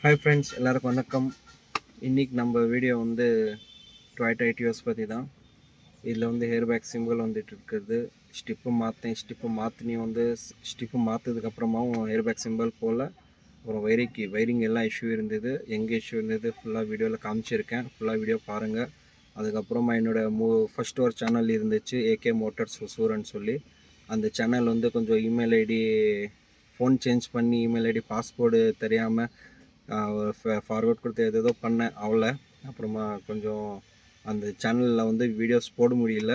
Hi friends, எல்லாருக்கும் வணக்கம். இன்றைக்கி நம்ம வீடியோ வந்து டொயோட்டா எட்டியோஸ் பற்றி தான். இதில் வந்து ஹேர் பேக் சிம்பிள் வந்துட்டு இருக்குது. ஸ்டிப்பு மாற்றினி வந்து ஸ்டிப்பு மாற்றதுக்கப்புறமாவும் ஹேர் பேக் சிம்பிள் போல் அப்புறம் வைரிங் எல்லாம் இஷ்யூ இருந்தது. எங்கே இஷ்யூ இருந்தது ஃபுல்லாக வீடியோவில் காமிச்சிருக்கேன். ஃபுல்லாக வீடியோ பாருங்கள். அதுக்கப்புறமா என்னோடய ஃபஸ்ட் ஒரு சேனல் இருந்துச்சு, ஏகே மோட்டார்ஸ் ஒசூர்னு சொல்லி. அந்த சேனல் வந்து கொஞ்சம் இமெயில் ஐடி ஃபோன் சேஞ்ச் பண்ணி இமெயில் ஐடி பாஸ்வேர்டு தெரியாமல் ஃபார்வேர்ட் கொடுத்து ஏதோ பண்ணேன் அவளை. அப்புறமா கொஞ்சம் அந்த சேனலில் வந்து வீடியோஸ் போட முடியல.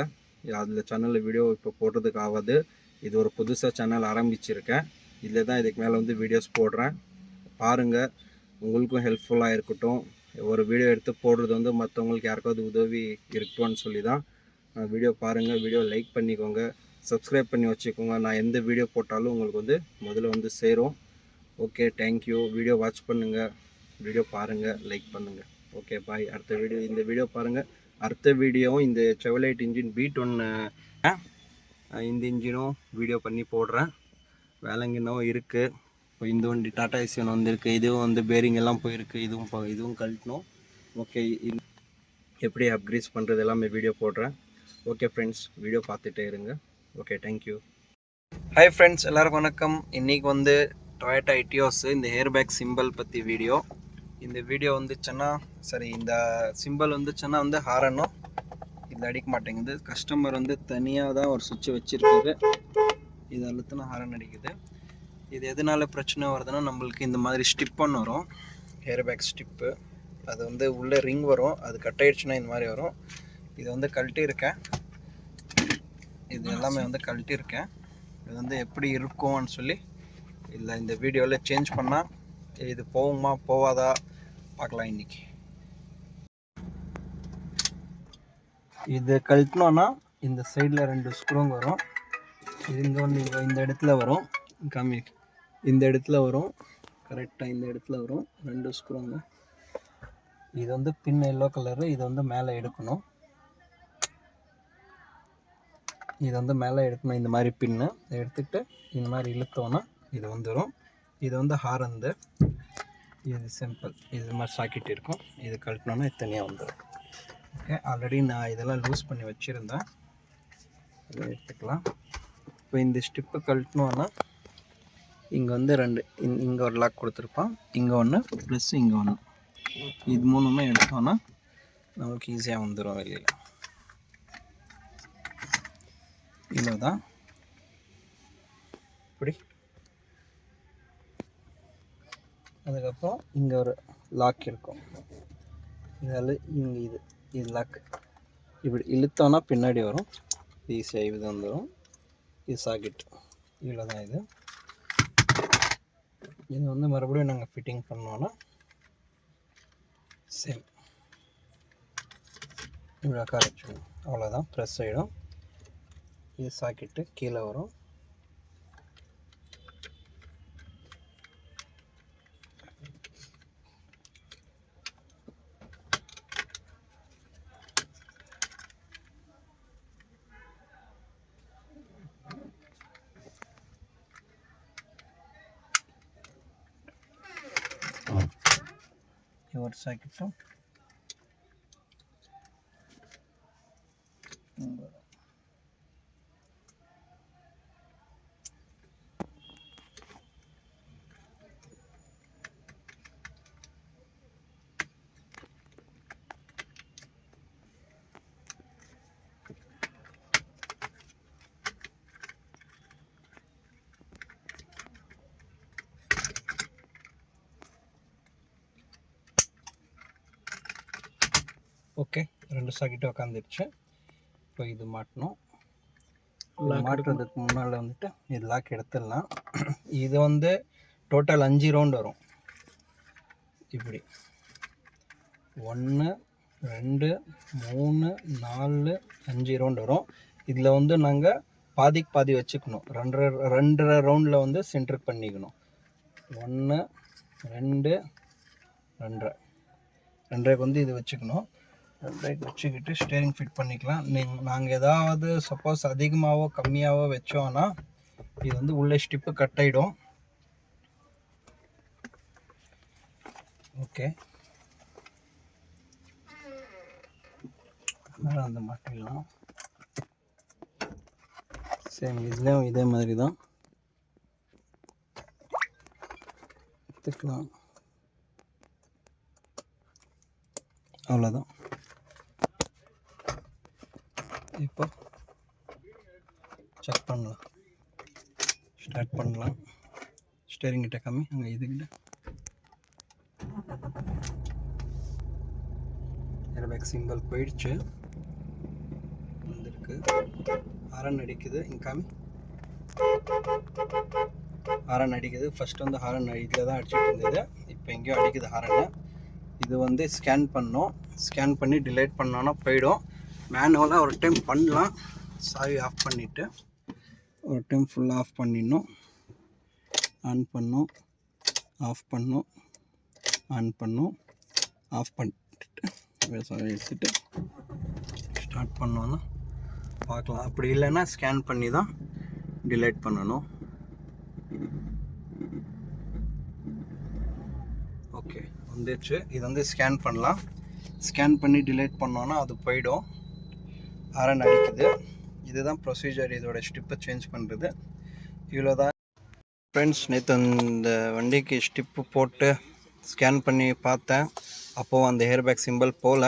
அதில் சேனலில் வீடியோ இப்போ போடுறதுக்கு ஆகாது. இது ஒரு புதுசாக சேனல் ஆரம்பிச்சிருக்கேன். இதில் தான் இதுக்கு மேலே வந்து வீடியோஸ் போடுறேன். பாருங்கள், உங்களுக்கும் ஹெல்ப்ஃபுல்லாக இருக்கட்டும். ஒரு வீடியோ எடுத்து போடுறது வந்து மற்றவங்களுக்கு யாருக்காவது உதவி இருக்கட்டும்னு சொல்லி தான் வீடியோ பாருங்கள். வீடியோ லைக் பண்ணிக்கோங்க, சப்ஸ்கிரைப் பண்ணி வச்சுக்கோங்க. நான் எந்த வீடியோ போட்டாலும் உங்களுக்கு வந்து முதல்ல வந்து சேரும். Okay, thank you. வீடியோ வாட்ச் பண்ணுங்கள், வீடியோ பாருங்கள், லைக் பண்ணுங்கள். ஓகே, பாய். இந்த வீடியோ பாருங்கள். அடுத்த வீடியோவும் இந்த செவலைட் இன்ஜின் B1 இந்த இன்ஜினும் வீடியோ பண்ணி போடுறேன். வேலைங்கன்னும் இருக்குது. இப்போ இந்த வண்டி டாடா ஏசியன் வந்துருக்கு. இதுவும் வந்து பேரிங் எல்லாம் போயிருக்கு. இதுவும் கழட்டணும். ஓகே, எப்படி அப்கிரேஸ் பண்ணுறது எல்லாமே வீடியோ போடுறேன். ஓகே ஃப்ரெண்ட்ஸ், வீடியோ பார்த்துட்டே இருங்க. Okay, thank you. ஹாய் ஃப்ரெண்ட்ஸ், எல்லாருக்கும் வணக்கம். இன்றைக்கி வந்து டொயோட்டா எட்டியோஸ் இந்த ஹேர் பேக் சிம்பிள் பற்றி வீடியோ. இந்த வீடியோ வந்துச்சுன்னா இந்த சிம்பிள் வந்துச்சுன்னா வந்து ஹாரனும் இதில் அடிக்க மாட்டேங்குது. கஸ்டமர் வந்து தனியாக தான் ஒரு சுவிட்சை வச்சுருக்காரு. இது அழுத்தினா ஹாரன் அடிக்குது. இது எதனால பிரச்சனை வருதுன்னா, நம்மளுக்கு இந்த மாதிரி ஸ்டிப்புன்னு வரும், ஹேர் பேக் ஸ்டிப்பு. அது வந்து உள்ளே ரிங் வரும். அது கட் ஆகிடுச்சுன்னா இந்த மாதிரி வரும். இது வந்து கழட்டியிருக்கேன். இது எல்லாமே வந்து கழட்டியிருக்கேன். இது வந்து எப்படி இருக்கும்னு சொல்லி இல்லை இந்த வீடியோவில் சேஞ்ச் பண்ணால் இது போகுமா போவாதா பார்க்கலாம். இன்றைக்கி இது கழட்டினோன்னா இந்த சைடில் 2 ஸ்க்ரூங்க வரும். இது இங்கே வந்து இந்த இடத்துல வரும். இந்த இடத்துல வரும். கரெக்டாக இந்த இடத்துல வரும் 2 ஸ்க்ரூங்க. இது வந்து பின் எல்லோ கலரு. இது வந்து மேலே எடுக்கணும். இது வந்து மேலே எடுக்கணும். இந்த மாதிரி பின்னு எடுத்துகிட்டு இந்த மாதிரி இழுத்தோன்னா இது வந்துடும். இது வந்து ஹாரந்து. இது சிம்பிள். இது மாதிரி சாக்கெட் இருக்கும். இது கழட்டினோன்னா இது தனியாக வந்துடும். ஓகே, ஆல்ரெடி நான் இதெல்லாம் லூஸ் பண்ணி வச்சுருந்தேன். இதை எடுத்துக்கலாம். இப்போ இந்த ஸ்டிப்பு கழட்டினோன்னா இங்கே வந்து 2 இங்கே ஒரு லாக் கொடுத்துருப்பான். இங்கே ஒன்று ப்ளஸ் இங்கே ஒன்று. இது மூணுமே எடுத்தோன்னா நமக்கு ஈஸியாக வந்துடும் வெளியில். இவ்வளோ தான். இப்படி அதுக்கப்புறம் இங்கே ஒரு லாக் இருக்கும். இதில் இங்கே இது லாக் இப்படி இழுத்தோன்னா பின்னாடி வரும். ஈஸியாக இது வந்துடும். இது சாக்கெட். இவ்வளோ தான். இது வந்து மறுபடியும் நாங்கள் ஃபிட்டிங் பண்ணோன்னா சேம் இவ்வளோ கரெக்ட். அவ்வளோதான். ப்ரெஸ் ஆகிடும். இது சாக்கெட்டு கீழே வரும். ஒரு சாக்கெட்டும் ஓகே, 2 சாக்கெட்டு உட்காந்துருச்சு. இப்போ இது மாட்டணும். மாட்டுறதுக்கு முன்னால் வந்துட்டு இது லாக் எடுத்துடலாம். இது வந்து டோட்டல் 5 ரவுண்ட் வரும். இப்படி 1 2 3 4 5 ரவுண்ட் வரும். இதில் வந்து நாங்கள் பாதிக்கு பாதி வச்சுக்கணும். 2.5 ரவுண்டில் வந்து சென்டருக்கு பண்ணிக்கணும். 1 2 2.5 வந்து இது வச்சுக்கணும். 2 வச்சுக்கிட்டு ஸ்டேரிங் ஃபிட் பண்ணிக்கலாம். நாங்கள் ஏதாவது சப்போஸ் அதிகமாகவோ கம்மியாகவோ வச்சோன்னா இது வந்து உள்ளே ஸ்டிப்பு கட் ஆகிடும். ஓகே, அதனால் அந்த மாட்டிடலாம். சேம் இதுலேயும் இதே மாதிரி தான் எடுத்துக்கலாம். அவ்வளோதான். இப்போ செக் பண்ணலாம், ஸ்டார்ட் பண்ணலாம். ஸ்டேரிங் கிட்ட கம்மி, அங்கே இதுக்கிட்ட ஏர்பேக் சிம்பிள் போயிடுச்சு, வந்துருக்கு. ஹாரன் அடிக்குது, இங்கே காமி. ஹாரன் அடிக்குது. ஃபஸ்ட்டு வந்து ஹாரன் இதில் தான் அடிச்சுட்டு இருந்தது, இப்போ எங்கேயோ அடிக்குது ஹாரனு. இது வந்து ஸ்கேன் பண்ணோம், ஸ்கேன் பண்ணி டிலேட் பண்ணோன்னா போயிடும். மேனுவலாக ஒரு டைம் பண்ணலாம், சாவி ஆஃப் பண்ணிவிட்டு ஒரு டைம் ஃபுல்லாக ஆஃப் பண்ணிடணும். ஆன் பண்ணோம், ஆஃப் பண்ணோம், ஆன் பண்ணோம், ஆஃப் பண்ணிட்டு சாவி எடுத்துகிட்டு ஸ்டார்ட் பண்ணோன்னா பார்க்கலாம். அப்படி இல்லைன்னா ஸ்கேன் பண்ணி தான் டிலேட் பண்ணணும். ஓகே, வந்துடுச்சு. இது வந்து ஸ்கேன் பண்ணலாம். ஸ்கேன் பண்ணி டிலேட் பண்ணோன்னா அது போயிடும். ஹாரன் அடிக்குது. இதுதான் ப்ரொசீஜர், இதோட ஸ்டிப்பை சேஞ்ச் பண்ணுறது. இவ்வளோ தான் ஃப்ரெண்ட்ஸ். நேற்று இந்த வண்டிக்கு ஸ்டிப்பு போட்டு ஸ்கேன் பண்ணி பார்த்தேன். அப்போது அந்த ஹேர்பேக் சிம்பிள் போகல,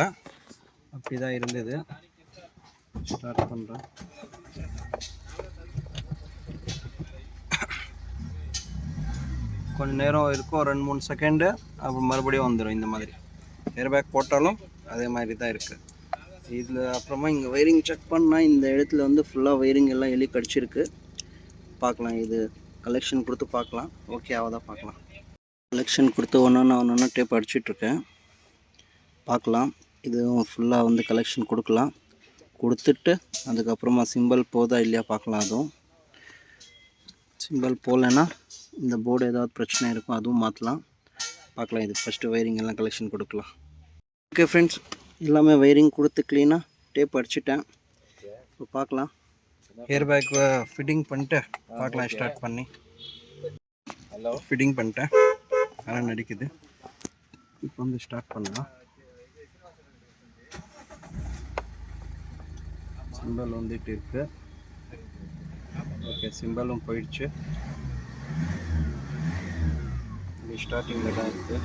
அப்படி தான் இருந்தது. ஸ்டார்ட் பண்ணுறேன். கொஞ்சம் நேரம் இருக்கும், 2-3 செகண்டு, அப்புறம் மறுபடியும் வந்துடும். இந்த மாதிரி ஹேர்பேக் போட்டாலும் அதே மாதிரி தான் இருக்குது. இதில் அப்புறமா இங்கே ஒயரிங் செக் பண்ணால் இந்த இடத்துல வந்து ஃபுல்லாக ஒயரிங் எல்லாம் எலி கடிச்சிருக்கு. பார்க்கலாம், இது கலெக்ஷன் கொடுத்து பார்க்கலாம். ஓகே ஆவதான் பார்க்கலாம். கலெக்ஷன் கொடுத்து ஒன்று டேப் அடிச்சிட்ருக்கேன், பார்க்கலாம். இதுவும் ஃபுல்லாக வந்து கலெக்ஷன் கொடுக்கலாம். கொடுத்துட்டு அதுக்கப்புறமா சிம்பிள் போதா இல்லையா பார்க்கலாம். அதுவும் சிம்பிள் போகலைன்னா இந்த போர்டு ஏதாவது பிரச்சனை இருக்கும், அதுவும் மாற்றலாம். பார்க்கலாம். இது ஃபஸ்ட்டு ஒயரிங் எல்லாம் கலெக்ஷன் கொடுக்கலாம். ஓகே ஃப்ரெண்ட்ஸ், எல்லாமே ஒயரிங் கொடுத்து க்ளீனாக டேப் அடிச்சிட்டேன். இப்போ பார்க்கலாம். ஹேர்பேக் ஃபிட்டிங் பண்ணிட்டு பார்க்கலாம். ஸ்டார்ட் பண்ணி ஃபிட்டிங் பண்ணிட்டேன், ஆனால் நடிக்குது. இப்போ வந்து ஸ்டார்ட் பண்ணலாம். சிம்பிள் வந்துட்டு இருக்கு. ஓகே, சிம்பிளும் போயிடுச்சு. இது ஸ்டார்டிங்கில் தான் இருக்குது.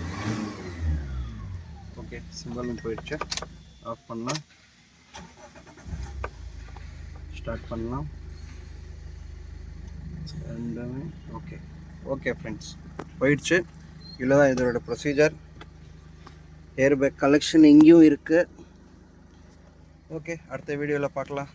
ஓகே, சிம்பிளும் போயிடுச்சு. ஆஃப் பண்ணலாம், ஸ்டார்ட் பண்ணலாம். ரெண்டுமே ஓகே. ஓகே ஃப்ரெண்ட்ஸ், போயிடுச்சு. இவ்வளோ தான் இதோட ப்ரொசீஜர். ஹேர்பேக் கலெக்ஷன் எங்கேயும் இருக்குது. ஓகே, அடுத்த வீடியோவில் பார்க்கலாம்.